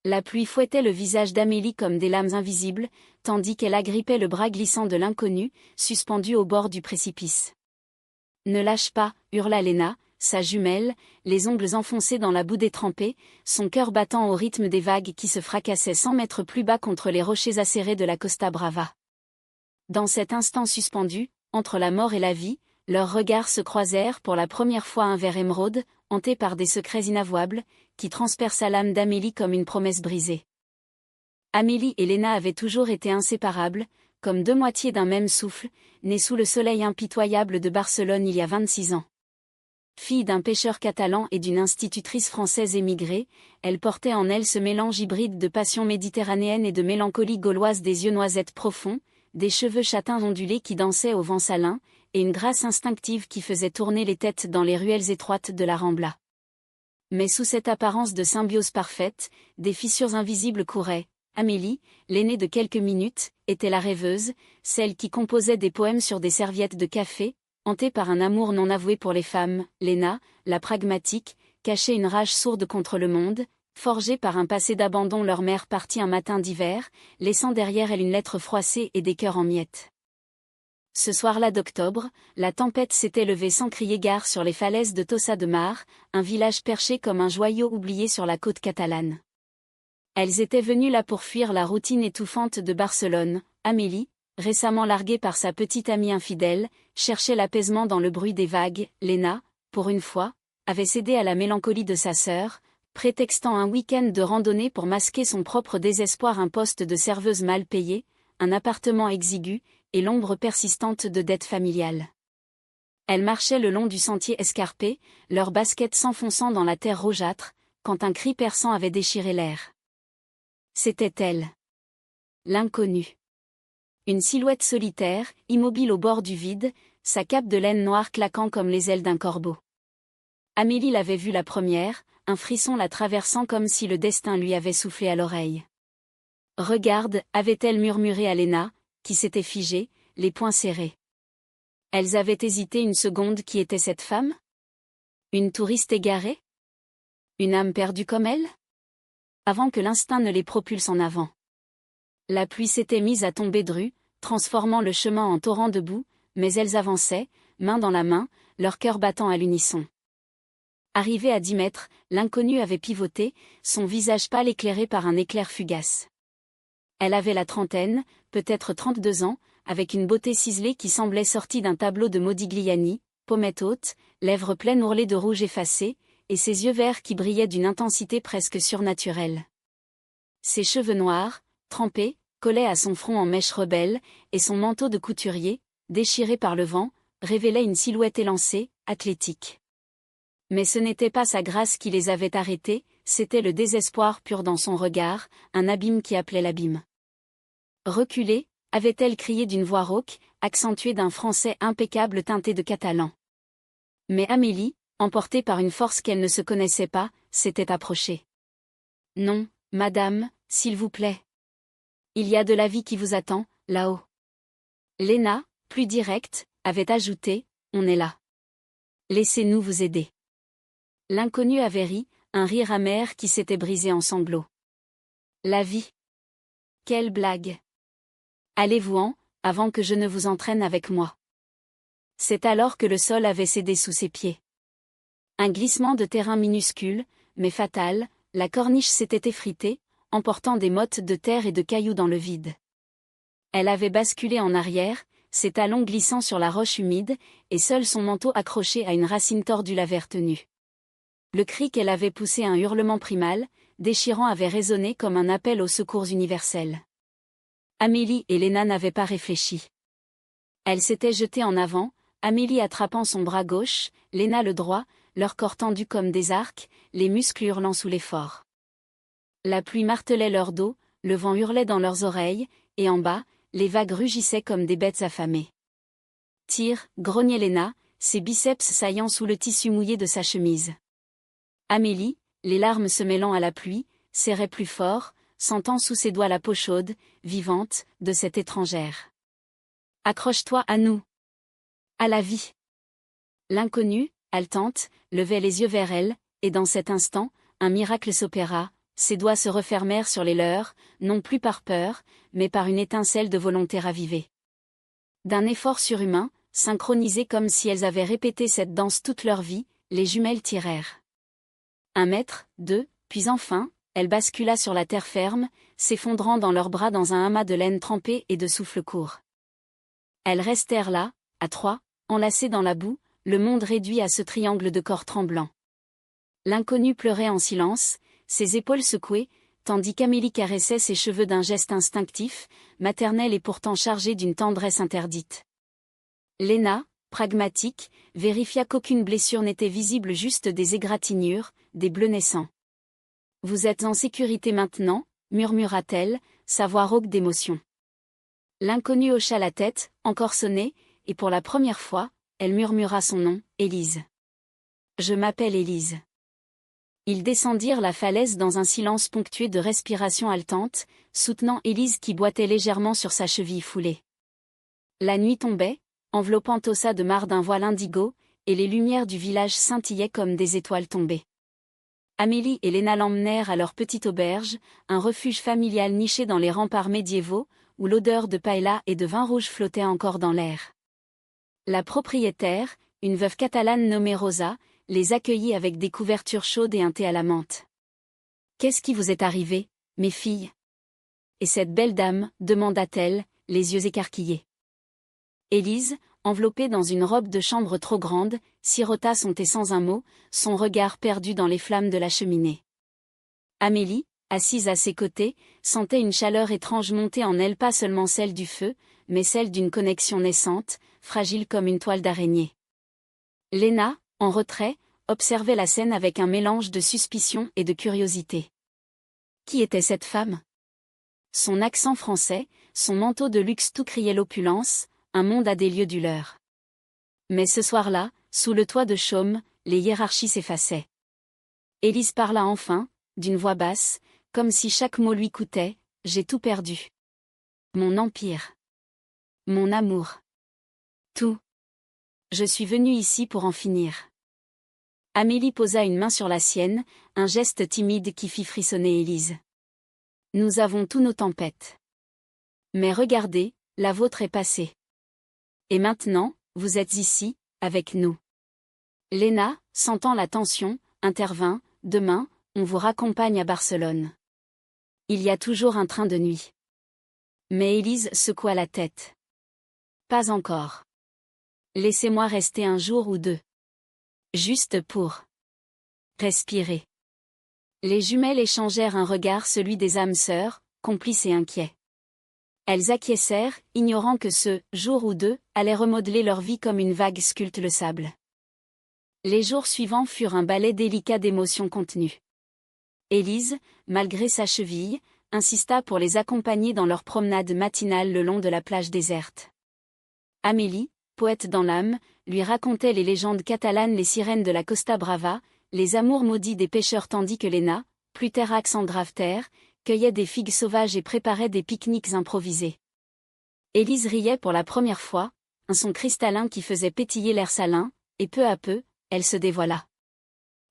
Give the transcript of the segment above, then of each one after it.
La pluie fouettait le visage d'Amélie comme des lames invisibles, tandis qu'elle agrippait le bras glissant de l'inconnu, suspendu au bord du précipice. « Ne lâche pas » hurla Léna, sa jumelle, les ongles enfoncés dans la boue détrempée, son cœur battant au rythme des vagues qui se fracassaient 100 mètres plus bas contre les rochers acérés de la Costa Brava. Dans cet instant suspendu, entre la mort et la vie, leurs regards se croisèrent pour la première fois un vers émeraude, hanté par des secrets inavouables, qui transperça l'âme d'Amélie comme une promesse brisée. Amélie et Léna avaient toujours été inséparables, comme deux moitiés d'un même souffle, nées sous le soleil impitoyable de Barcelone il y a 26 ans. Fille d'un pêcheur catalan et d'une institutrice française émigrée, elle portait en elle ce mélange hybride de passion méditerranéenne et de mélancolie gauloise, des yeux noisettes profonds, des cheveux châtains ondulés qui dansaient au vent salin, et une grâce instinctive qui faisait tourner les têtes dans les ruelles étroites de la Rambla. Mais sous cette apparence de symbiose parfaite, des fissures invisibles couraient. Amélie, l'aînée de quelques minutes, était la rêveuse, celle qui composait des poèmes sur des serviettes de café, hantée par un amour non avoué pour les femmes. Léna, la pragmatique, cachait une rage sourde contre le monde, forgée par un passé d'abandon. Leur mère partit un matin d'hiver, laissant derrière elle une lettre froissée et des cœurs en miettes. Ce soir-là d'octobre, la tempête s'était levée sans crier gare sur les falaises de Tossa de Mar, un village perché comme un joyau oublié sur la côte catalane. Elles étaient venues là pour fuir la routine étouffante de Barcelone. Amélie, récemment larguée par sa petite amie infidèle, cherchait l'apaisement dans le bruit des vagues. Léna, pour une fois, avait cédé à la mélancolie de sa sœur, prétextant un week-end de randonnée pour masquer son propre désespoir. Un poste de serveuse mal payé, un appartement exigu, et l'ombre persistante de dettes familiales. Elles marchaient le long du sentier escarpé, leurs baskets s'enfonçant dans la terre rougeâtre, quand un cri perçant avait déchiré l'air. C'était elle. L'inconnue. Une silhouette solitaire, immobile au bord du vide, sa cape de laine noire claquant comme les ailes d'un corbeau. Amélie l'avait vue la première, un frisson la traversant comme si le destin lui avait soufflé à l'oreille. « Regarde » avait-elle murmuré à Léna, qui s'était figée, les poings serrés. Elles avaient hésité une seconde. Qui était cette femme? Une touriste égarée? Une âme perdue comme elle? Avant que l'instinct ne les propulse en avant. La pluie s'était mise à tomber dru, transformant le chemin en torrent de boue, mais elles avançaient, main dans la main, leur cœur battant à l'unisson. Arrivée à 10 mètres, l'inconnue avait pivoté, son visage pâle éclairé par un éclair fugace. Elle avait la trentaine, peut-être 32 ans, avec une beauté ciselée qui semblait sortie d'un tableau de Modigliani, pommettes hautes, lèvres pleines ourlées de rouge effacé, et ses yeux verts qui brillaient d'une intensité presque surnaturelle. Ses cheveux noirs, trempés, collaient à son front en mèches rebelles, et son manteau de couturier, déchiré par le vent, révélait une silhouette élancée, athlétique. Mais ce n'était pas sa grâce qui les avait arrêtés, c'était le désespoir pur dans son regard, un abîme qui appelait l'abîme. Reculez, avait-elle crié d'une voix rauque, accentuée d'un français impeccable teinté de catalan. Mais Amélie, emportée par une force qu'elle ne se connaissait pas, s'était approchée. « Non, madame, s'il vous plaît. Il y a de la vie qui vous attend, là-haut. » Léna, plus directe, avait ajouté, « On est là. Laissez-nous vous aider. » L'inconnu avait ri, un rire amer qui s'était brisé en sanglots. La vie. Quelle blague. Allez-vous-en, avant que je ne vous entraîne avec moi. C'est alors que le sol avait cédé sous ses pieds. Un glissement de terrain minuscule, mais fatal, la corniche s'était effritée, emportant des mottes de terre et de cailloux dans le vide. Elle avait basculé en arrière, ses talons glissant sur la roche humide, et seul son manteau accroché à une racine tordue l'avait retenue. Le cri qu'elle avait poussé, un hurlement primal, déchirant, avait résonné comme un appel au secours universel. Amélie et Léna n'avaient pas réfléchi. Elles s'étaient jetées en avant, Amélie attrapant son bras gauche, Léna le droit, leur corps tendu comme des arcs, les muscles hurlant sous l'effort. La pluie martelait leur dos, le vent hurlait dans leurs oreilles, et en bas, les vagues rugissaient comme des bêtes affamées. Tire, grognait Léna, ses biceps saillant sous le tissu mouillé de sa chemise. Amélie, les larmes se mêlant à la pluie, serrait plus fort, sentant sous ses doigts la peau chaude, vivante, de cette étrangère. « Accroche-toi à nous. À la vie. » L'inconnue, haletante, levait les yeux vers elle, et dans cet instant, un miracle s'opéra, ses doigts se refermèrent sur les leurs, non plus par peur, mais par une étincelle de volonté ravivée. D'un effort surhumain, synchronisé comme si elles avaient répété cette danse toute leur vie, les jumelles tirèrent. 1 mètre, 2, puis enfin, elle bascula sur la terre ferme, s'effondrant dans leurs bras dans un amas de laine trempée et de souffle court. Elles restèrent là, à 3, enlacées dans la boue, le monde réduit à ce triangle de corps tremblants. L'inconnu pleurait en silence, ses épaules secouées, tandis qu'Amélie caressait ses cheveux d'un geste instinctif, maternel et pourtant chargé d'une tendresse interdite. Léna, pragmatique, vérifia qu'aucune blessure n'était visible, juste des égratignures, des bleus naissants. « Vous êtes en sécurité maintenant » murmura-t-elle, sa voix rauque d'émotion. L'inconnu hocha la tête, encore sonnée, et pour la première fois, elle murmura son nom, Élise. « Je m'appelle Élise. » Ils descendirent la falaise dans un silence ponctué de respirations haletantes, soutenant Élise qui boitait légèrement sur sa cheville foulée. La nuit tombait, enveloppant Tossa de marre d'un voile indigo, et les lumières du village scintillaient comme des étoiles tombées. Amélie et Léna l'emmenèrent à leur petite auberge, un refuge familial niché dans les remparts médiévaux, où l'odeur de paella et de vin rouge flottait encore dans l'air. La propriétaire, une veuve catalane nommée Rosa, les accueillit avec des couvertures chaudes et un thé à la menthe. « Qu'est-ce qui vous est arrivé, mes filles ?» Et cette belle dame, demanda-t-elle, les yeux écarquillés. Élise, enveloppée dans une robe de chambre trop grande, sirota son thé sans un mot, son regard perdu dans les flammes de la cheminée. Amélie, assise à ses côtés, sentait une chaleur étrange monter en elle, pas seulement celle du feu, mais celle d'une connexion naissante, fragile comme une toile d'araignée. Léna, en retrait, observait la scène avec un mélange de suspicion et de curiosité. Qui était cette femme? Son accent français, son manteau de luxe tout criait l'opulence, un monde à des lieues du leur. Mais ce soir-là, sous le toit de chaume, les hiérarchies s'effaçaient. Élise parla enfin, d'une voix basse, comme si chaque mot lui coûtait « J'ai tout perdu. Mon empire. Mon amour. Tout. Je suis venue ici pour en finir. » Amélie posa une main sur la sienne, un geste timide qui fit frissonner Élise. « Nous avons tous nos tempêtes. Mais regardez, la vôtre est passée. Et maintenant, vous êtes ici, avec nous. » Léna, sentant la tension, intervint, « Demain, on vous raccompagne à Barcelone. Il y a toujours un train de nuit. » Mais Élise secoua la tête. « Pas encore. Laissez-moi rester un jour ou deux. Juste pour respirer. » Les jumelles échangèrent un regard, celui des âmes sœurs, complices et inquiets. Elles acquiescèrent, ignorant que ce « jour ou deux » allait remodeler leur vie comme une vague sculpte le sable. Les jours suivants furent un ballet délicat d'émotions contenues. Élise, malgré sa cheville, insista pour les accompagner dans leur promenade matinale le long de la plage déserte. Amélie, poète dans l'âme, lui racontait les légendes catalanes, les sirènes de la Costa Brava, les amours maudits des pêcheurs, tandis que Léna, plus terrax en grave terre, cueillait des figues sauvages et préparait des pique-niques improvisés. Élise riait pour la première fois, un son cristallin qui faisait pétiller l'air salin, et peu à peu, elle se dévoila.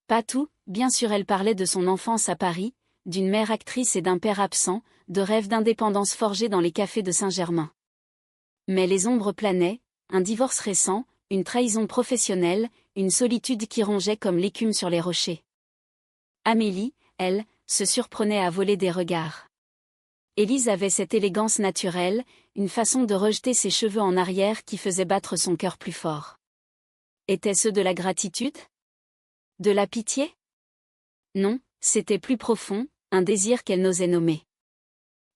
Pas tout, bien sûr, elle parlait de son enfance à Paris, d'une mère actrice et d'un père absent, de rêves d'indépendance forgés dans les cafés de Saint-Germain. Mais les ombres planaient, un divorce récent, une trahison professionnelle, une solitude qui rongeait comme l'écume sur les rochers. Amélie, elle, se surprenait à voler des regards. Élise avait cette élégance naturelle, une façon de rejeter ses cheveux en arrière qui faisait battre son cœur plus fort. Était-ce de la gratitude? De la pitié? Non, c'était plus profond, un désir qu'elle n'osait nommer.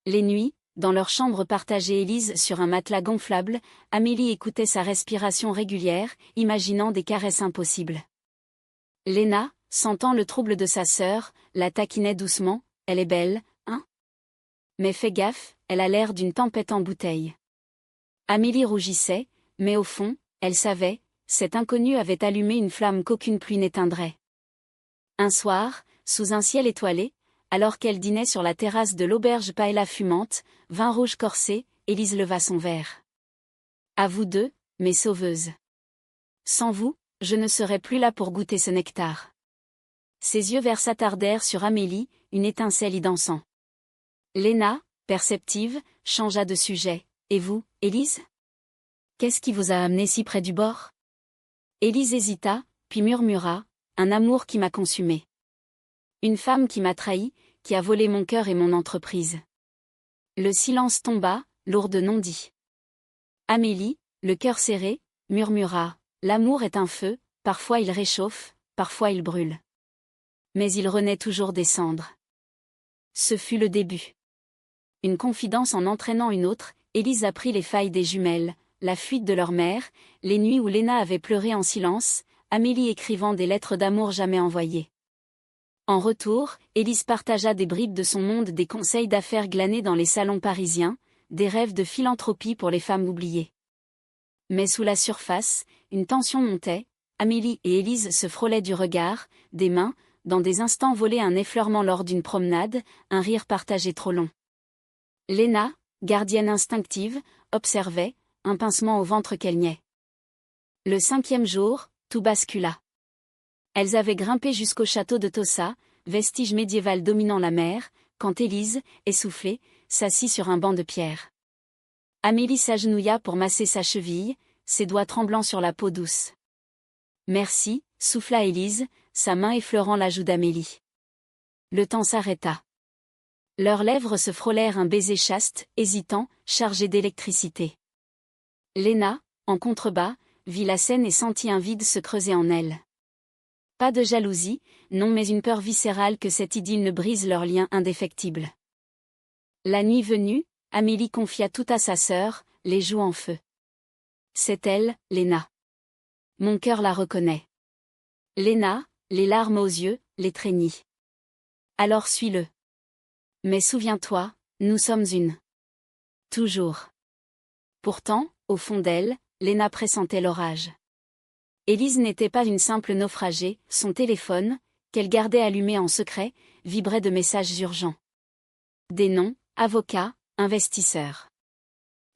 Les nuits, dans leur chambre partagée, Élise sur un matelas gonflable, Amélie écoutait sa respiration régulière, imaginant des caresses impossibles. Léna, sentant le trouble de sa sœur, la taquinait doucement, « Elle est belle, hein? Mais fais gaffe, elle a l'air d'une tempête en bouteille. » Amélie rougissait, mais au fond, elle savait, cet inconnu avait allumé une flamme qu'aucune pluie n'éteindrait. Un soir, sous un ciel étoilé, alors qu'elle dînait sur la terrasse de l'auberge paella fumante, vin rouge corsé, Élise leva son verre. « À vous deux, mes sauveuses. Sans vous, je ne serais plus là pour goûter ce nectar. » Ses yeux verts s'attardèrent sur Amélie, une étincelle y dansant. Léna, perceptive, changea de sujet. Et vous, Élise? Qu'est-ce qui vous a amené si près du bord? Élise hésita, puis murmura, un amour qui m'a consumé. Une femme qui m'a trahi, qui a volé mon cœur et mon entreprise. Le silence tomba, lourd de non-dits. Amélie, le cœur serré, murmura, l'amour est un feu, parfois il réchauffe, parfois il brûle. Mais il renaît toujours des cendres. Ce fut le début. Une confidence en entraînant une autre, Élise apprit les failles des jumelles, la fuite de leur mère, les nuits où Léna avait pleuré en silence, Amélie écrivant des lettres d'amour jamais envoyées. En retour, Élise partagea des bribes de son monde, des conseils d'affaires glanés dans les salons parisiens, des rêves de philanthropie pour les femmes oubliées. Mais sous la surface, une tension montait, Amélie et Élise se frôlaient du regard, des mains, dans des instants volés un effleurement lors d'une promenade, un rire partagé trop long. Léna, gardienne instinctive, observait, un pincement au ventre qu'elle niait. Le 5e jour, tout bascula. Elles avaient grimpé jusqu'au château de Tossa, vestige médiéval dominant la mer, quand Élise, essoufflée, s'assit sur un banc de pierre. Amélie s'agenouilla pour masser sa cheville, ses doigts tremblants sur la peau douce. Merci, souffla Élise, sa main effleurant la joue d'Amélie. Le temps s'arrêta. Leurs lèvres se frôlèrent un baiser chaste, hésitant, chargé d'électricité. Léna, en contrebas, vit la scène et sentit un vide se creuser en elle. Pas de jalousie, non, mais une peur viscérale que cette idylle ne brise leur lien indéfectible. La nuit venue, Amélie confia tout à sa sœur, les joues en feu. C'est elle, Léna. Mon cœur la reconnaît. Léna, les larmes aux yeux, l'étreignit. Alors suis-le. Mais souviens-toi, nous sommes une. Toujours. Pourtant, au fond d'elle, Léna pressentait l'orage. Élise n'était pas une simple naufragée, son téléphone, qu'elle gardait allumé en secret, vibrait de messages urgents. Des noms, avocats, investisseurs.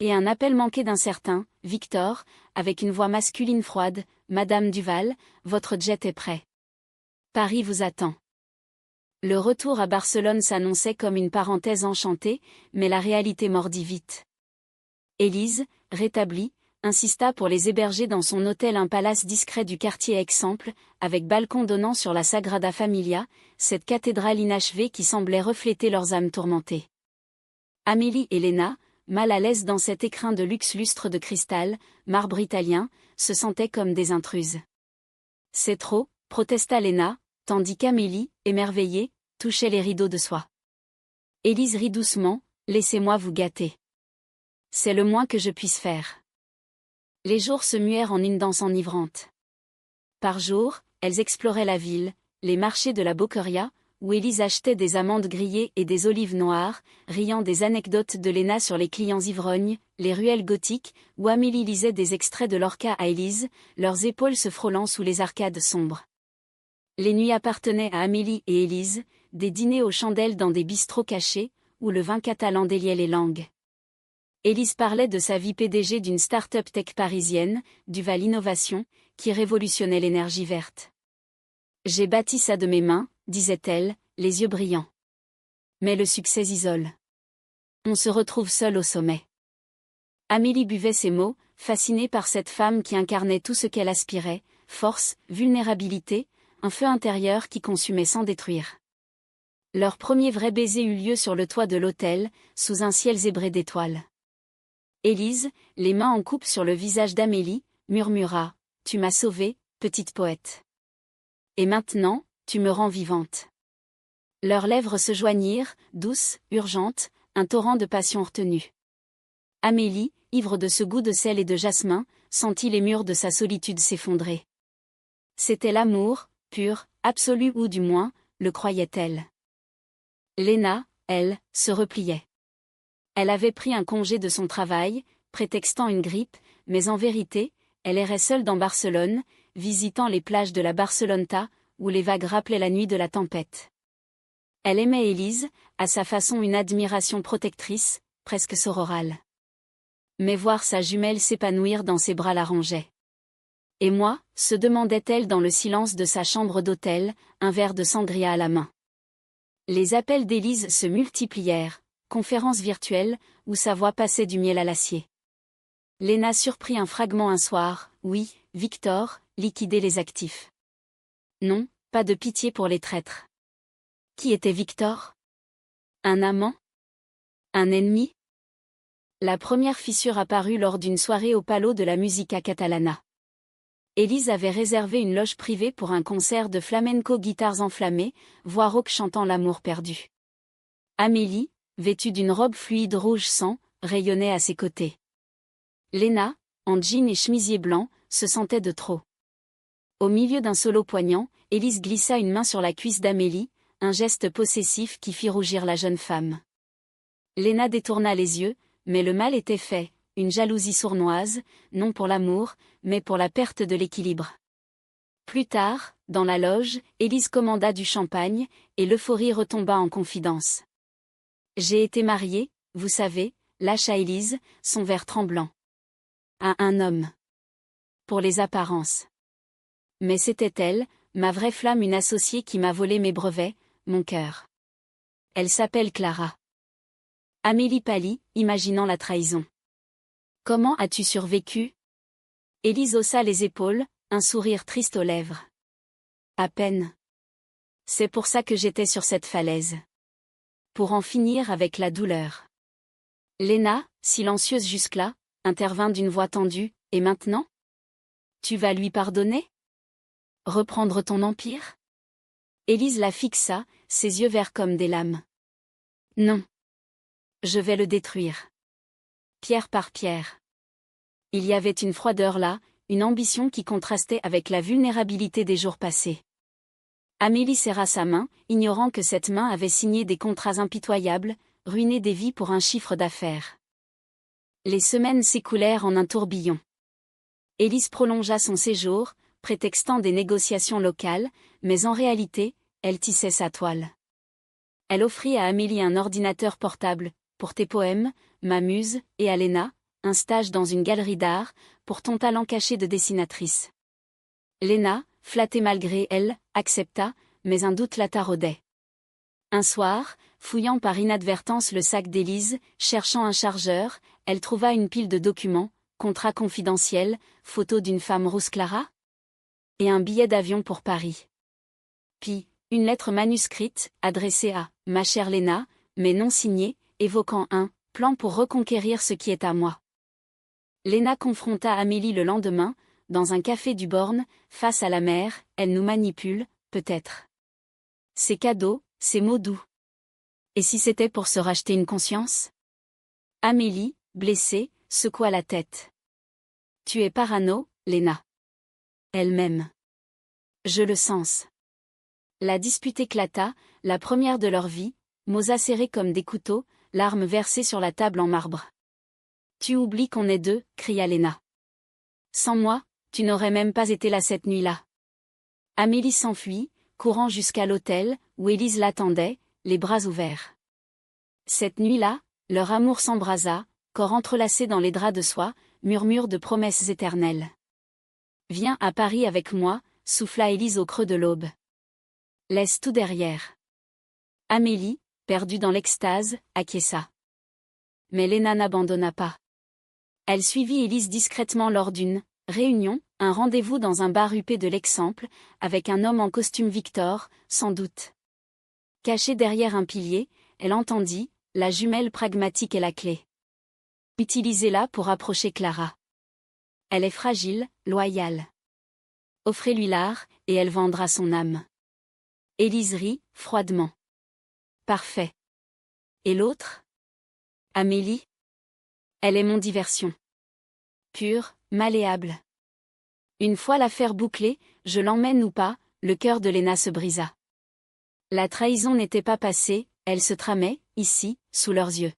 Et un appel manqué d'un certain, Victor, avec une voix masculine froide, « Madame Duval, votre jet est prêt. Paris vous attend. » Le retour à Barcelone s'annonçait comme une parenthèse enchantée, mais la réalité mordit vite. Élise, rétablie, insista pour les héberger dans son hôtel, un palace discret du quartier Aix-Sample, avec balcon donnant sur la Sagrada Familia, cette cathédrale inachevée qui semblait refléter leurs âmes tourmentées. Amélie et Léna, mal à l'aise dans cet écrin de luxe, lustre de cristal, marbre italien, se sentaient comme des intruses. C'est trop, protesta Léna, tandis qu'Amélie, émerveillée, touchait les rideaux de soie. Élise rit doucement, laissez-moi vous gâter. C'est le moins que je puisse faire. Les jours se muèrent en une danse enivrante. Par jour, elles exploraient la ville, les marchés de la Boqueria, où Élise achetait des amandes grillées et des olives noires, riant des anecdotes de Léna sur les clients ivrognes, les ruelles gothiques, où Amélie lisait des extraits de Lorca à Élise, leurs épaules se frôlant sous les arcades sombres. Les nuits appartenaient à Amélie et Élise, des dîners aux chandelles dans des bistrots cachés, où le vin catalan déliait les langues. Élise parlait de sa vie PDG d'une start-up tech parisienne, Duval Innovation, qui révolutionnait l'énergie verte. J'ai bâti ça de mes mains, disait-elle, les yeux brillants. Mais le succès isole. On se retrouve seul au sommet. Amélie buvait ces mots, fascinée par cette femme qui incarnait tout ce qu'elle aspirait, force, vulnérabilité, un feu intérieur qui consumait sans détruire. Leur premier vrai baiser eut lieu sur le toit de l'hôtel, sous un ciel zébré d'étoiles. Élise, les mains en coupe sur le visage d'Amélie, murmura « Tu m'as sauvée, petite poète. Et maintenant, tu me rends vivante. » Leurs lèvres se joignirent, douces, urgentes, un torrent de passion retenue. Amélie, ivre de ce goût de sel et de jasmin, sentit les murs de sa solitude s'effondrer. C'était l'amour, pur, absolu, ou du moins, le croyait-elle. Léna, elle, se repliait. Elle avait pris un congé de son travail, prétextant une grippe, mais en vérité, elle errait seule dans Barcelone, visitant les plages de la Barceloneta, où les vagues rappelaient la nuit de la tempête. Elle aimait Élise, à sa façon une admiration protectrice, presque sororale. Mais voir sa jumelle s'épanouir dans ses bras l'arrangeait. Et moi, se demandait-elle dans le silence de sa chambre d'hôtel, un verre de sangria à la main. Les appels d'Élise se multiplièrent, conférences virtuelles, où sa voix passait du miel à l'acier. Léna surprit un fragment un soir, oui, Victor, liquider les actifs. Non, pas de pitié pour les traîtres. Qui était Victor? Un amant? Un ennemi? La première fissure apparut lors d'une soirée au Palo de la Musica Catalana. Élise avait réservé une loge privée pour un concert de flamenco guitares enflammées, voix rauque chantant l'amour perdu. Amélie, vêtue d'une robe fluide rouge sang, rayonnait à ses côtés. Léna, en jean et chemisier blanc, se sentait de trop. Au milieu d'un solo poignant, Élise glissa une main sur la cuisse d'Amélie, un geste possessif qui fit rougir la jeune femme. Léna détourna les yeux, mais le mal était fait, une jalousie sournoise, non pour l'amour, mais pour la perte de l'équilibre. Plus tard, dans la loge, Élise commanda du champagne, et l'euphorie retomba en confidence. « J'ai été mariée, vous savez », lâcha Élise, son verre tremblant. À un homme. Pour les apparences. Mais c'était elle, ma vraie flamme, une associée qui m'a volé mes brevets, mon cœur. Elle s'appelle Clara. Amélie pâlit, imaginant la trahison. Comment as-tu survécu? Élise haussa les épaules, un sourire triste aux lèvres. À peine. C'est pour ça que j'étais sur cette falaise. Pour en finir avec la douleur. Léna, silencieuse jusque-là, intervint d'une voix tendue, et maintenant? Tu vas lui pardonner? Reprendre ton empire? Élise la fixa, ses yeux verts comme des lames. Non. Je vais le détruire. Pierre par pierre. Il y avait une froideur là, une ambition qui contrastait avec la vulnérabilité des jours passés. Amélie serra sa main, ignorant que cette main avait signé des contrats impitoyables, ruiné des vies pour un chiffre d'affaires. Les semaines s'écoulèrent en un tourbillon. Élise prolongea son séjour, prétextant des négociations locales, mais en réalité, elle tissait sa toile. Elle offrit à Amélie un ordinateur portable, pour tes poèmes, ma muse, et à Léna, un stage dans une galerie d'art, pour ton talent caché de dessinatrice. Léna, flattée malgré elle, accepta, mais un doute la taraudait. Un soir, fouillant par inadvertance le sac d'Élise, cherchant un chargeur, elle trouva une pile de documents, contrats confidentiels, photos d'une femme rousse Clara, et un billet d'avion pour Paris. Puis, une lettre manuscrite, adressée à « ma chère Léna », mais non signée, évoquant un « plan pour reconquérir ce qui est à moi ». Léna confronta Amélie le lendemain, dans un café du Born, face à la mer, elle nous manipule, peut-être. Ses cadeaux, ses mots doux. Et si c'était pour se racheter une conscience? Amélie, blessée, secoua la tête. Tu es parano, Léna. Elle-même. Je le sens. La dispute éclata, la première de leur vie, mots acérés comme des couteaux, larmes versées sur la table en marbre. Tu oublies qu'on est deux, cria Léna. Sans moi, tu n'aurais même pas été là cette nuit-là. Amélie s'enfuit, courant jusqu'à l'hôtel, où Élise l'attendait, les bras ouverts. Cette nuit-là, leur amour s'embrasa, corps entrelacés dans les draps de soie, murmure de promesses éternelles. Viens à Paris avec moi, souffla Élise au creux de l'aube. Laisse tout derrière. Amélie, perdue dans l'extase, acquiesça. Mais Léna n'abandonna pas. Elle suivit Élise discrètement lors d'une réunion, un rendez-vous dans un bar huppé de l'Exemple, avec un homme en costume Victor, sans doute. Cachée derrière un pilier, elle entendit « La jumelle pragmatique est la clé. Utilisez-la pour approcher Clara. Elle est fragile, loyale. Offrez-lui l'art, et elle vendra son âme. » Élise rit, froidement. Parfait. Et l'autre? Amélie? Elle est mon diversion. Pure, malléable. Une fois l'affaire bouclée, je l'emmène ou pas, le cœur de Léna se brisa. La trahison n'était pas passée, elle se tramait, ici, sous leurs yeux.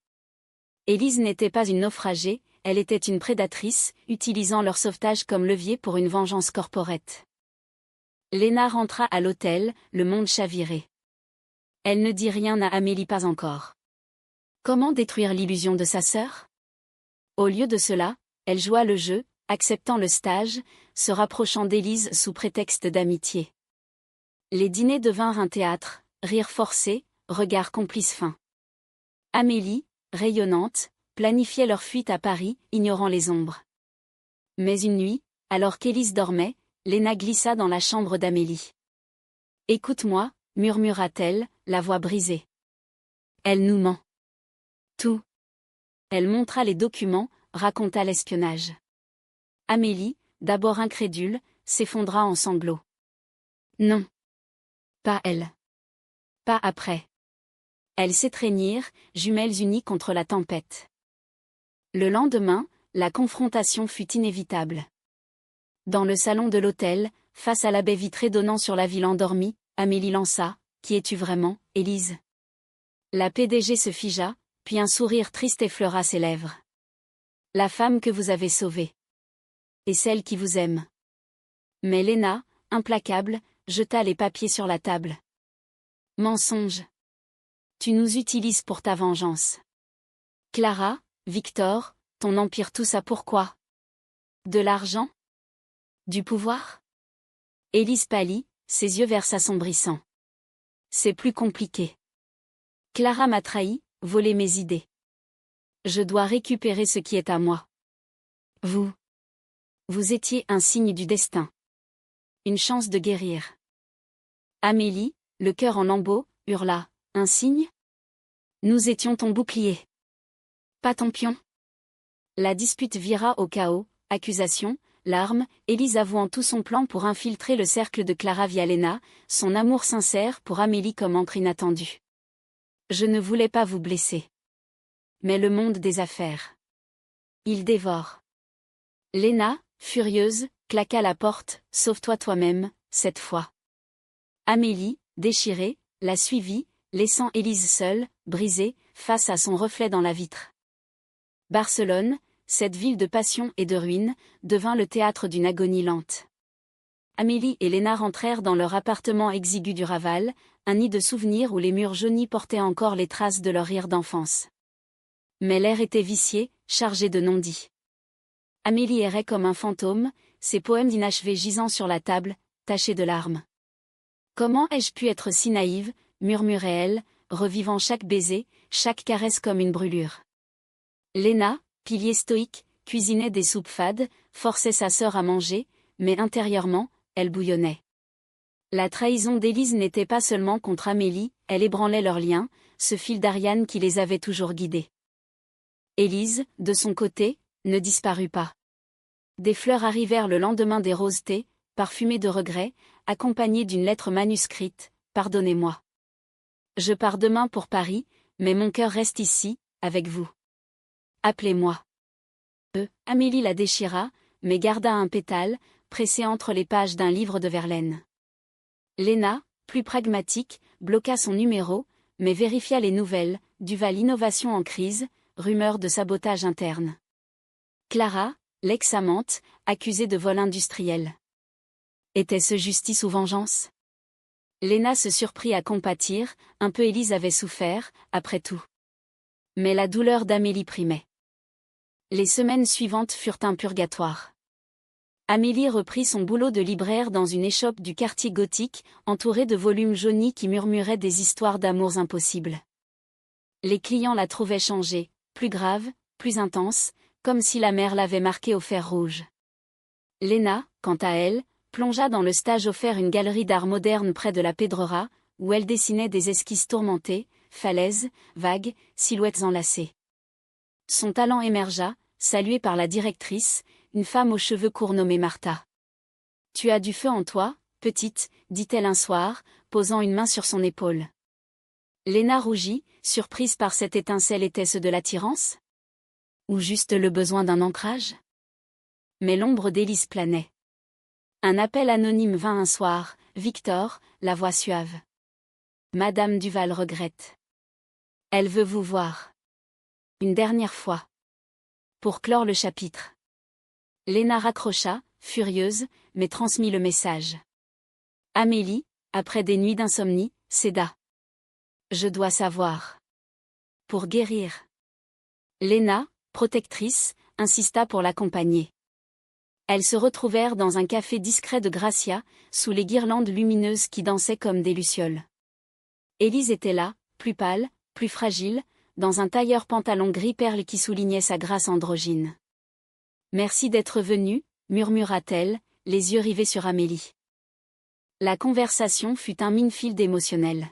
Élise n'était pas une naufragée, elle était une prédatrice, utilisant leur sauvetage comme levier pour une vengeance corporate. Léna rentra à l'hôtel, le monde chaviré. Elle ne dit rien à Amélie, pas encore. Comment détruire l'illusion de sa sœur? Au lieu de cela, elle joua le jeu, acceptant le stage, se rapprochant d'Élise sous prétexte d'amitié. Les dîners devinrent un théâtre, rires forcés, regard complice fin. Amélie, rayonnante, planifiait leur fuite à Paris, ignorant les ombres. Mais une nuit, alors qu'Élise dormait, Léna glissa dans la chambre d'Amélie. « Écoute-moi » murmura-t-elle, la voix brisée. « Elle nous ment. » Tout. Elle montra les documents, raconta l'espionnage. Amélie, d'abord incrédule, s'effondra en sanglots. Non. Pas elle. Pas après. Elles s'étreignirent, jumelles unies contre la tempête. Le lendemain, la confrontation fut inévitable. Dans le salon de l'hôtel, face à la baie vitrée donnant sur la ville endormie, Amélie lança « Qui es-tu vraiment, Élise ?» La PDG se figea, puis un sourire triste effleura ses lèvres. « La femme que vous avez sauvée. Et celle qui vous aime. » Mais Léna, implacable, jeta les papiers sur la table. « Mensonge. Tu nous utilises pour ta vengeance. Clara, Victor, ton empire tout ça pourquoi? De l'argent? Du pouvoir? » Élise pâlit, ses yeux verts s'assombrissant. « C'est plus compliqué. Clara m'a trahi, volé mes idées. Je dois récupérer ce qui est à moi. Vous étiez un signe du destin. Une chance de guérir. » Amélie, le cœur en lambeaux, hurla. « Un signe? Nous étions ton bouclier. Pas ton pion. » La dispute vira au chaos, accusations, larmes, Élise avouant tout son plan pour infiltrer le cercle de Clara via Léna, son amour sincère pour Amélie comme encre inattendue. « Je ne voulais pas vous blesser. Mais le monde des affaires. Il dévore. » Léna, furieuse, claqua la porte, « Sauve-toi toi-même, cette fois. » Amélie, déchirée, la suivit, laissant Élise seule, brisée, face à son reflet dans la vitre. Barcelone, cette ville de passion et de ruine, devint le théâtre d'une agonie lente. Amélie et Léna rentrèrent dans leur appartement exigu du Raval, un nid de souvenirs où les murs jaunis portaient encore les traces de leur rire d'enfance. Mais l'air était vicié, chargé de non-dits. Amélie errait comme un fantôme, ses poèmes inachevés gisant sur la table, tachés de larmes. « Comment ai-je pu être si naïve ?» murmurait-elle, revivant chaque baiser, chaque caresse comme une brûlure. Léna, pilier stoïque, cuisinait des soupes fades, forçait sa sœur à manger, mais intérieurement, elle bouillonnait. La trahison d'Élise n'était pas seulement contre Amélie, elle ébranlait leurs liens, ce fil d'Ariane qui les avait toujours guidés. Élise, de son côté, ne disparut pas. Des fleurs arrivèrent le lendemain des rosetés, parfumées de regrets, accompagnées d'une lettre manuscrite, « Pardonnez-moi. Je pars demain pour Paris, mais mon cœur reste ici, avec vous. Appelez-moi. » Amélie la déchira, mais garda un pétale, pressé entre les pages d'un livre de Verlaine. Léna, plus pragmatique, bloqua son numéro, mais vérifia les nouvelles, Duval Innovation en crise, rumeur de sabotage interne. Clara, l'ex-amante, accusée de vol industriel. Était-ce justice ou vengeance? Léna se surprit à compatir, un peu Élise avait souffert, après tout. Mais la douleur d'Amélie primait. Les semaines suivantes furent un purgatoire. Amélie reprit son boulot de libraire dans une échoppe du quartier gothique, entourée de volumes jaunis qui murmuraient des histoires d'amours impossibles. Les clients la trouvaient changée, plus grave, plus intense, comme si la mer l'avait marquée au fer rouge. Léna, quant à elle, plongea dans le stage offert une galerie d'art moderne près de la Pedrera, où elle dessinait des esquisses tourmentées, falaises, vagues, silhouettes enlacées. Son talent émergea, salué par la directrice, une femme aux cheveux courts nommée Martha. « Tu as du feu en toi, petite, » dit-elle un soir, posant une main sur son épaule. Léna rougit, surprise par cette étincelle. Était-ce de l'attirance? Ou juste le besoin d'un ancrage? Mais l'ombre d'Élise planait. Un appel anonyme vint un soir, Victor, la voix suave. Madame Duval regrette. Elle veut vous voir. Une dernière fois. Pour clore le chapitre. Léna raccrocha, furieuse, mais transmit le message. Amélie, après des nuits d'insomnie, céda. Je dois savoir. Pour guérir. Léna, protectrice, insista pour l'accompagner. Elles se retrouvèrent dans un café discret de Gracia, sous les guirlandes lumineuses qui dansaient comme des lucioles. Élise était là, plus pâle, plus fragile, dans un tailleur pantalon gris perle qui soulignait sa grâce androgyne. « Merci d'être venu, murmura-t-elle, les yeux rivés sur Amélie. La conversation fut un minefield émotionnel.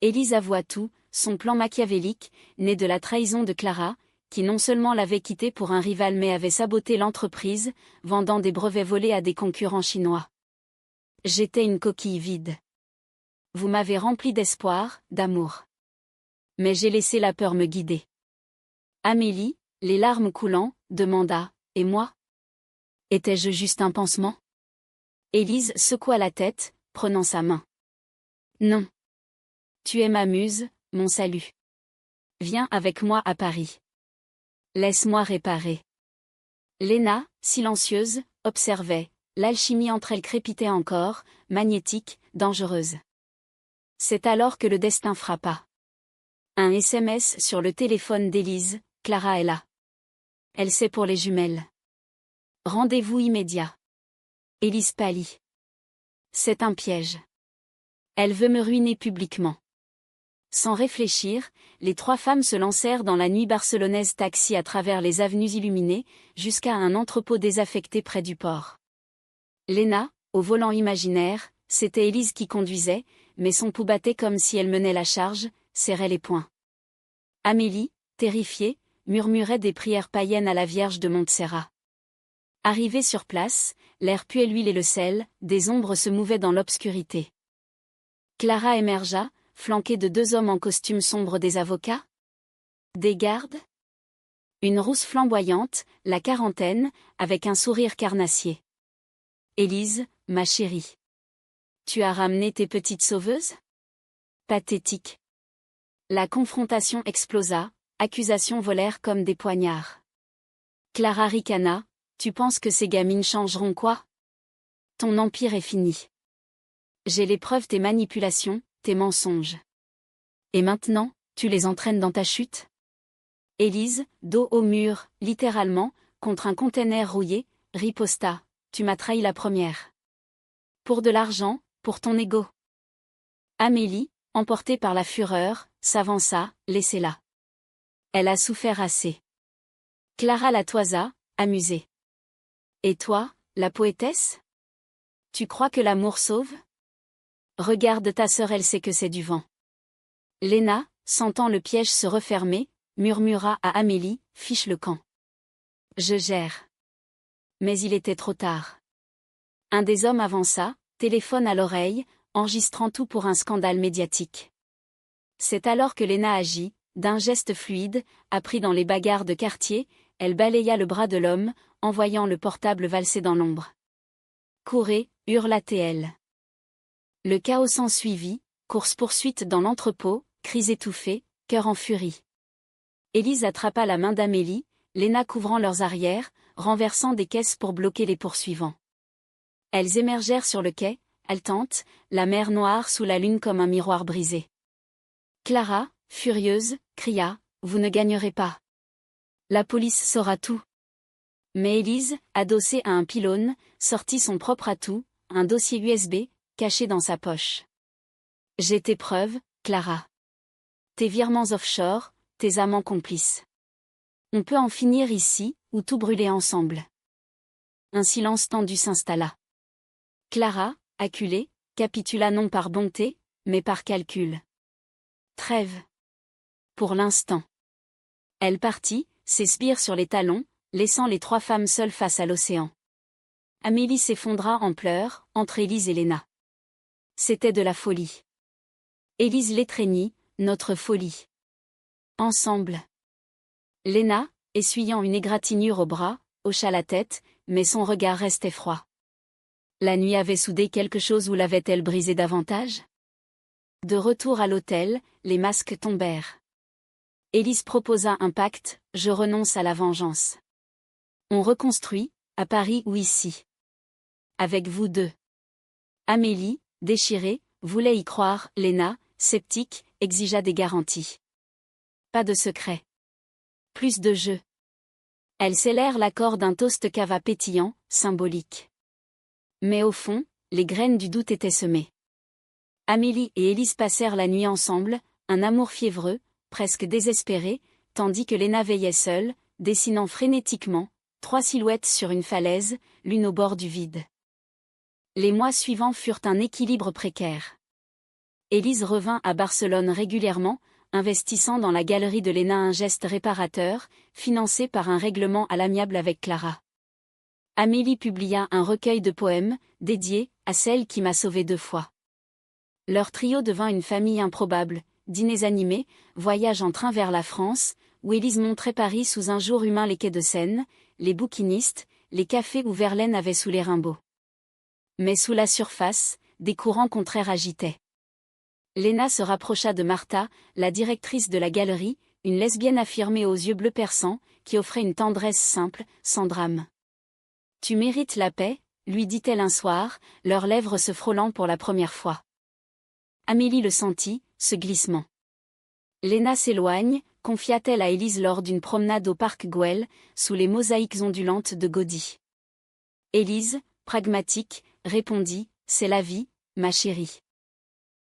Élise avoua tout, son plan machiavélique, né de la trahison de Clara, qui non seulement l'avait quittée pour un rival mais avait saboté l'entreprise, vendant des brevets volés à des concurrents chinois. J'étais une coquille vide. Vous m'avez rempli d'espoir, d'amour. Mais j'ai laissé la peur me guider. Amélie, les larmes coulant, demanda, et moi? Étais-je juste un pansement? Élise secoua la tête, prenant sa main. Non. Tu es ma muse, mon salut. Viens avec moi à Paris. Laisse-moi réparer. Léna, silencieuse, observait. L'alchimie entre elles crépitait encore, magnétique, dangereuse. C'est alors que le destin frappa. Un SMS sur le téléphone d'Élise, Clara est là. Elle sait pour les jumelles. Rendez-vous immédiat. Élise pâlit. C'est un piège. Elle veut me ruiner publiquement. Sans réfléchir, les trois femmes se lancèrent dans la nuit barcelonaise taxi à travers les avenues illuminées, jusqu'à un entrepôt désaffecté près du port. Léna, au volant imaginaire, c'était Élise qui conduisait, mais son pouls battait comme si elle menait la charge, serrait les poings. Amélie, terrifiée, murmurait des prières païennes à la Vierge de Montserrat. Arrivée sur place, l'air puait l'huile et le sel, des ombres se mouvaient dans l'obscurité. Clara émergea, flanquée de deux hommes en costume sombre des avocats. Des gardes? Une rousse flamboyante, la quarantaine, avec un sourire carnassier. Élise, ma chérie. Tu as ramené tes petites sauveuses? Pathétique. La confrontation explosa, accusations volèrent comme des poignards. Clara ricana, tu penses que ces gamines changeront quoi? Ton empire est fini. J'ai les preuves tes manipulations, tes mensonges. Et maintenant, tu les entraînes dans ta chute? Élise, dos au mur, littéralement, contre un container rouillé, riposta, tu m'as trahi la première. Pour de l'argent, pour ton ego. Amélie, emportée par la fureur, s'avança, laissez-la. Elle a souffert assez. Clara la toisa, amusée. Et toi, la poétesse? Tu crois que l'amour sauve? Regarde ta sœur, elle sait que c'est du vent. Léna, sentant le piège se refermer, murmura à Amélie, fiche le camp. Je gère. Mais il était trop tard. Un des hommes avança, téléphone à l'oreille, enregistrant tout pour un scandale médiatique. C'est alors que Léna agit, d'un geste fluide, appris dans les bagarres de quartier, elle balaya le bras de l'homme, envoyant le portable valser dans l'ombre. Courez, hurla-t-elle. Le chaos s'ensuivit, course-poursuite dans l'entrepôt, cris étouffés, cœur en furie. Élise attrapa la main d'Amélie, Léna couvrant leurs arrières, renversant des caisses pour bloquer les poursuivants. Elles émergèrent sur le quai, haletantes, la mer noire sous la lune comme un miroir brisé. Clara, furieuse, cria, « Vous ne gagnerez pas. La police saura tout. » Mais Élise, adossée à un pylône, sortit son propre atout, un dossier USB, caché dans sa poche. « J'ai tes preuves, Clara. Tes virements offshore, tes amants complices. On peut en finir ici, ou tout brûler ensemble. » Un silence tendu s'installa. Clara, acculée, capitula non par bonté, mais par calcul. Trêve. Pour l'instant. Elle partit, ses sbires sur les talons, laissant les trois femmes seules face à l'océan. Amélie s'effondra en pleurs, entre Élise et Léna. C'était de la folie. Élise l'étreignit, notre folie. Ensemble. Léna, essuyant une égratignure au bras, hocha la tête, mais son regard restait froid. La nuit avait soudé quelque chose ou l'avait-elle brisé davantage? De retour à l'hôtel, les masques tombèrent. Élise proposa un pacte, je renonce à la vengeance. On reconstruit, à Paris ou ici. Avec vous deux. Amélie, déchirée, voulait y croire, Léna, sceptique, exigea des garanties. Pas de secret. Plus de jeu. Elles scellèrent l'accord d'un toast cava pétillant, symbolique. Mais au fond, les graines du doute étaient semées. Amélie et Élise passèrent la nuit ensemble, un amour fiévreux, presque désespéré, tandis que Léna veillait seule, dessinant frénétiquement, 3 silhouettes sur une falaise, l'une au bord du vide. Les mois suivants furent un équilibre précaire. Élise revint à Barcelone régulièrement, investissant dans la galerie de Léna un geste réparateur, financé par un règlement à l'amiable avec Clara. Amélie publia un recueil de poèmes, dédié à celle qui m'a sauvée 2 fois. Leur trio devint une famille improbable, dîners animés, voyages en train vers la France, où Élise montrait Paris sous un jour humain, les quais de Seine, les bouquinistes, les cafés où Verlaine avait sous les Rimbaud. Mais sous la surface, des courants contraires agitaient. Léna se rapprocha de Martha, la directrice de la galerie, une lesbienne affirmée aux yeux bleus perçants, qui offrait une tendresse simple, sans drame. « Tu mérites la paix », lui dit-elle un soir, leurs lèvres se frôlant pour la première fois. Amélie le sentit, ce glissement. Léna s'éloigne, confia-t-elle à Élise lors d'une promenade au parc Güell, sous les mosaïques ondulantes de Gaudí. Élise, pragmatique, répondit, « C'est la vie, ma chérie. »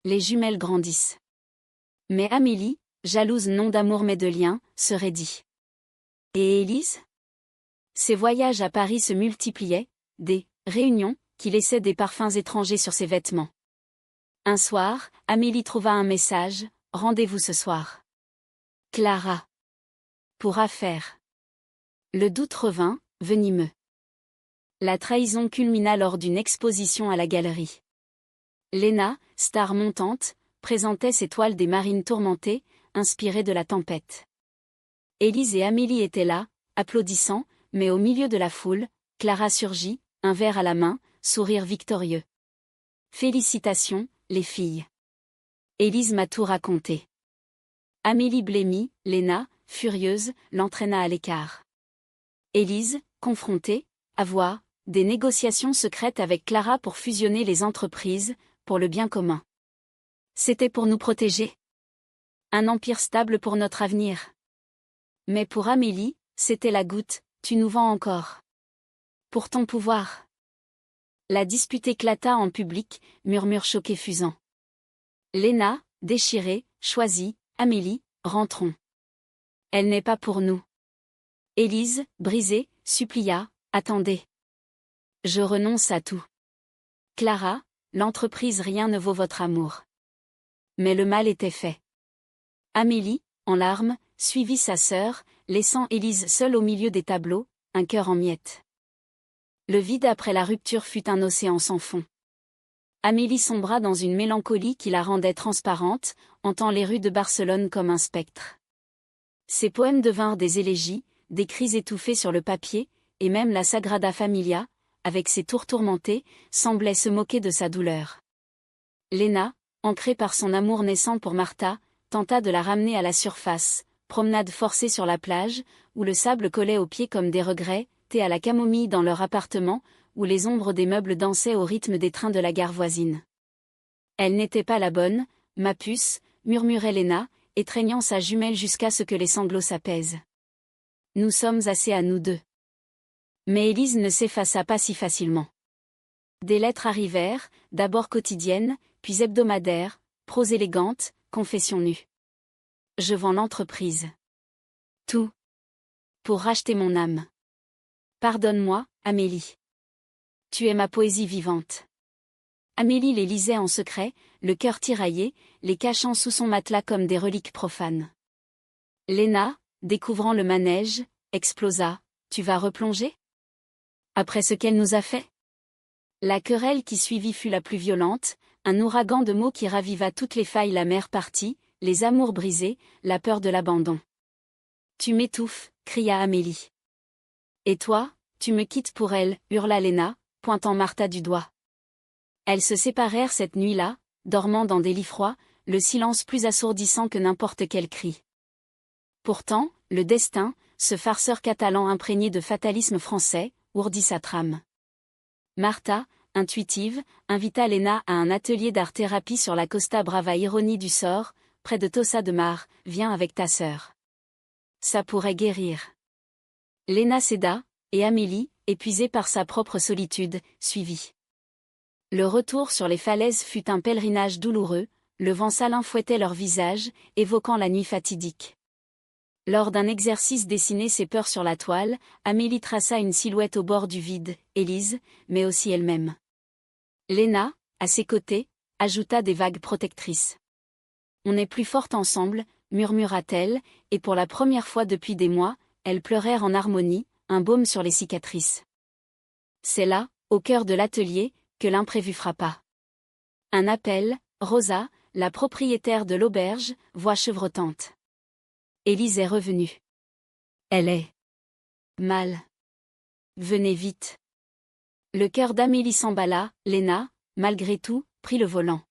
Les jumelles grandissent. Mais Amélie, jalouse non d'amour mais de lien, se raidit. Et Élise ? Ses voyages à Paris se multipliaient, des réunions, qui laissaient des parfums étrangers sur ses vêtements. Un soir, Amélie trouva un message, « Rendez-vous ce soir. » Clara. Pour affaire. Le doute revint, venimeux. La trahison culmina lors d'une exposition à la galerie. Léna, star montante, présentait ses toiles des marines tourmentées, inspirées de la tempête. Élise et Amélie étaient là, applaudissant, mais au milieu de la foule, Clara surgit, un verre à la main, sourire victorieux. « Félicitations, les filles. Élise m'a tout raconté. » Amélie blêmit, Léna, furieuse, l'entraîna à l'écart. Élise, confrontée, avoua des négociations secrètes avec Clara pour fusionner les entreprises, pour le bien commun. C'était pour nous protéger. Un empire stable pour notre avenir. Mais pour Amélie, c'était la goutte, tu nous vends encore. Pour ton pouvoir. La dispute éclata en public, murmures choqués fusant. Léna, déchirée, choisit, Amélie, rentrons. Elle n'est pas pour nous. Élise, brisée, supplia, attendez. Je renonce à tout. Clara, l'entreprise rien ne vaut votre amour. Mais le mal était fait. Amélie, en larmes, suivit sa sœur, laissant Élise seule au milieu des tableaux, un cœur en miettes. Le vide après la rupture fut un océan sans fond. Amélie sombra dans une mélancolie qui la rendait transparente, hantant les rues de Barcelone comme un spectre. Ses poèmes devinrent des élégies, des cris étouffés sur le papier, et même la Sagrada Familia, avec ses tours tourmentées, semblait se moquer de sa douleur. Léna, ancrée par son amour naissant pour Martha, tenta de la ramener à la surface, promenade forcée sur la plage, où le sable collait aux pieds comme des regrets, thé à la camomille dans leur appartement, où les ombres des meubles dansaient au rythme des trains de la gare voisine. Elle n'était pas la bonne, ma puce, murmurait Léna, étreignant sa jumelle jusqu'à ce que les sanglots s'apaisent. Nous sommes assez à nous deux. Mais Élise ne s'effaça pas si facilement. Des lettres arrivèrent, d'abord quotidiennes, puis hebdomadaires, prose élégante, confession nue. Je vends l'entreprise. Tout. Pour racheter mon âme. Pardonne-moi, Amélie. Tu es ma poésie vivante. Amélie les lisait en secret, le cœur tiraillé, les cachant sous son matelas comme des reliques profanes. Léna, découvrant le manège, explosa. Tu vas replonger ? Après ce qu'elle nous a fait ? La querelle qui suivit fut la plus violente, un ouragan de mots qui raviva toutes les failles, la mère partie, les amours brisés, la peur de l'abandon. Tu m'étouffes, cria Amélie. Et toi, tu me quittes pour elle, hurla Léna, pointant Martha du doigt. Elles se séparèrent cette nuit-là, dormant dans des lits froids, le silence plus assourdissant que n'importe quel cri. Pourtant, le destin, ce farceur catalan imprégné de fatalisme français, ourdit sa trame. Martha, intuitive, invita Léna à un atelier d'art-thérapie sur la Costa Brava, ironie du sort, près de Tossa de Mar, viens avec ta sœur. Ça pourrait guérir. Léna céda, et Amélie, épuisée par sa propre solitude, suivit. Le retour sur les falaises fut un pèlerinage douloureux, le vent salin fouettait leurs visages, évoquant la nuit fatidique. Lors d'un exercice dessiner ses peurs sur la toile, Amélie traça une silhouette au bord du vide, Élise, mais aussi elle-même. Léna, à ses côtés, ajouta des vagues protectrices. On est plus forte ensemble, murmura-t-elle, et pour la première fois depuis des mois, elles pleurèrent en harmonie, un baume sur les cicatrices. C'est là, au cœur de l'atelier, que l'imprévu frappa. Un appel, Rosa, la propriétaire de l'auberge, voix chevrotante. Élise est revenue. Elle est mal. Venez vite. Le cœur d'Amélie s'emballa, Léna, malgré tout, prit le volant.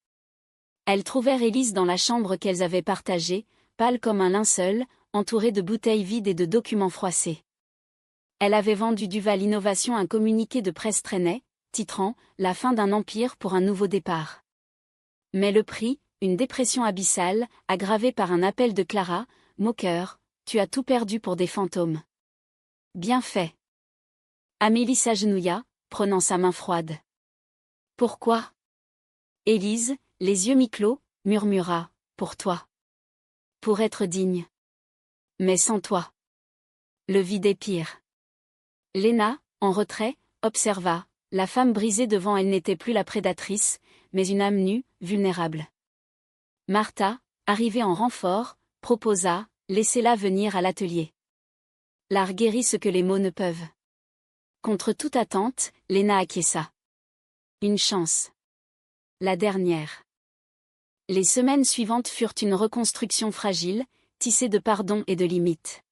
Elles trouvèrent Élise dans la chambre qu'elles avaient partagée, pâle comme un linceul, entourée de bouteilles vides et de documents froissés. Elle avait vendu Duval Innovation un communiqué de presse traînait, titrant « La fin d'un empire pour un nouveau départ ». Mais le prix, une dépression abyssale, aggravée par un appel de Clara, « Moqueur, tu as tout perdu pour des fantômes. » Bien fait. Amélie s'agenouilla, prenant sa main froide. Pourquoi? Élise, les yeux mi-clos, murmura, pour toi. Pour être digne. Mais sans toi. Le vide est pire. Léna, en retrait, observa, la femme brisée devant elle n'était plus la prédatrice, mais une âme nue, vulnérable. Martha, arrivée en renfort, proposa, laissez-la venir à l'atelier. L'art guérit ce que les mots ne peuvent. Contre toute attente, Léna acquiesça. Une chance. La dernière. Les semaines suivantes furent une reconstruction fragile, tissée de pardon et de limites.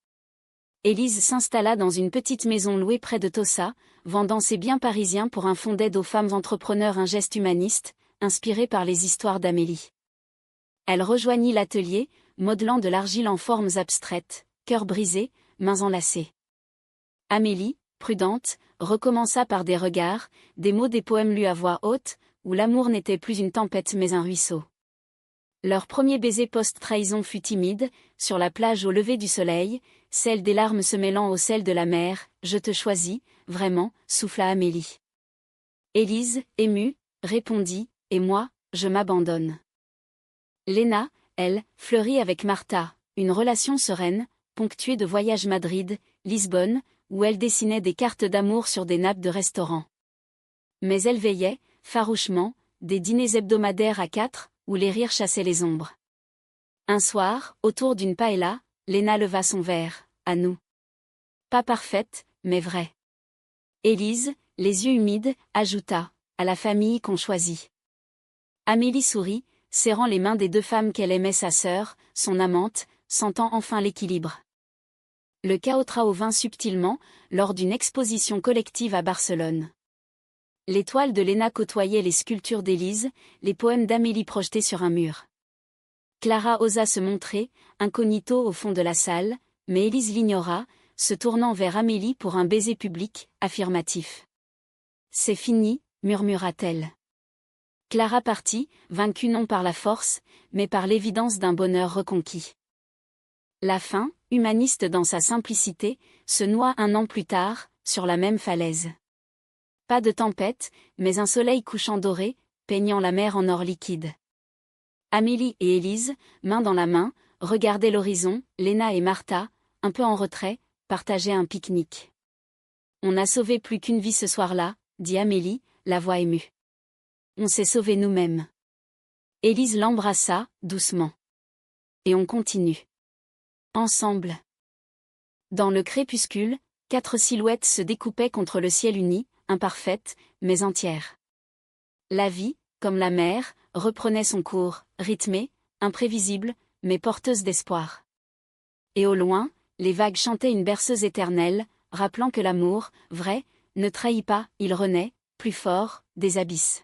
Élise s'installa dans une petite maison louée près de Tossa, vendant ses biens parisiens pour un fonds d'aide aux femmes entrepreneurs, un geste humaniste, inspiré par les histoires d'Amélie. Elle rejoignit l'atelier, modelant de l'argile en formes abstraites, cœur brisé, mains enlacées. Amélie, prudente, recommença par des regards, des mots, des poèmes lus à voix haute, où l'amour n'était plus une tempête mais un ruisseau. Leur premier baiser post-trahison fut timide, sur la plage au lever du soleil, celle des larmes se mêlant au sel de la mer. « Je te choisis, vraiment » souffla Amélie. Élise, émue, répondit, « Et moi, je m'abandonne. » Léna, elle, fleurit avec Martha, une relation sereine, ponctuée de voyages Madrid, Lisbonne, où elle dessinait des cartes d'amour sur des nappes de restaurants. Mais elle veillait, farouchement, des dîners hebdomadaires à 4, où les rires chassaient les ombres. Un soir, autour d'une paella, Léna leva son verre, à nous. Pas parfaite, mais vraie. Élise, les yeux humides, ajouta, à la famille qu'on choisit. Amélie sourit, serrant les mains des deux femmes qu'elle aimait, sa sœur, son amante, sentant enfin l'équilibre. Le chaos vint subtilement, lors d'une exposition collective à Barcelone. Les toiles de Léna côtoyaient les sculptures d'Élise, les poèmes d'Amélie projetés sur un mur. Clara osa se montrer, incognito au fond de la salle, mais Élise l'ignora, se tournant vers Amélie pour un baiser public, affirmatif. « C'est fini » murmura-t-elle. Clara partit, vaincue non par la force, mais par l'évidence d'un bonheur reconquis. La fin, humaniste dans sa simplicité, se noie 1 an plus tard, sur la même falaise. Pas de tempête, mais un soleil couchant doré, peignant la mer en or liquide. Amélie et Élise, main dans la main, regardaient l'horizon. Léna et Martha, un peu en retrait, partageaient un pique-nique. « On n'a sauvé plus qu'une vie ce soir-là » dit Amélie, la voix émue. « On s'est sauvés nous-mêmes. » Élise l'embrassa, doucement. « Et on continue. Ensemble. » Dans le crépuscule, 4 silhouettes se découpaient contre le ciel uni, imparfaites, mais entières. La vie, comme la mer, reprenait son cours, rythmée, imprévisible, mais porteuse d'espoir. Et au loin, les vagues chantaient une berceuse éternelle, rappelant que l'amour, vrai, ne trahit pas, il renaît, plus fort, des abysses.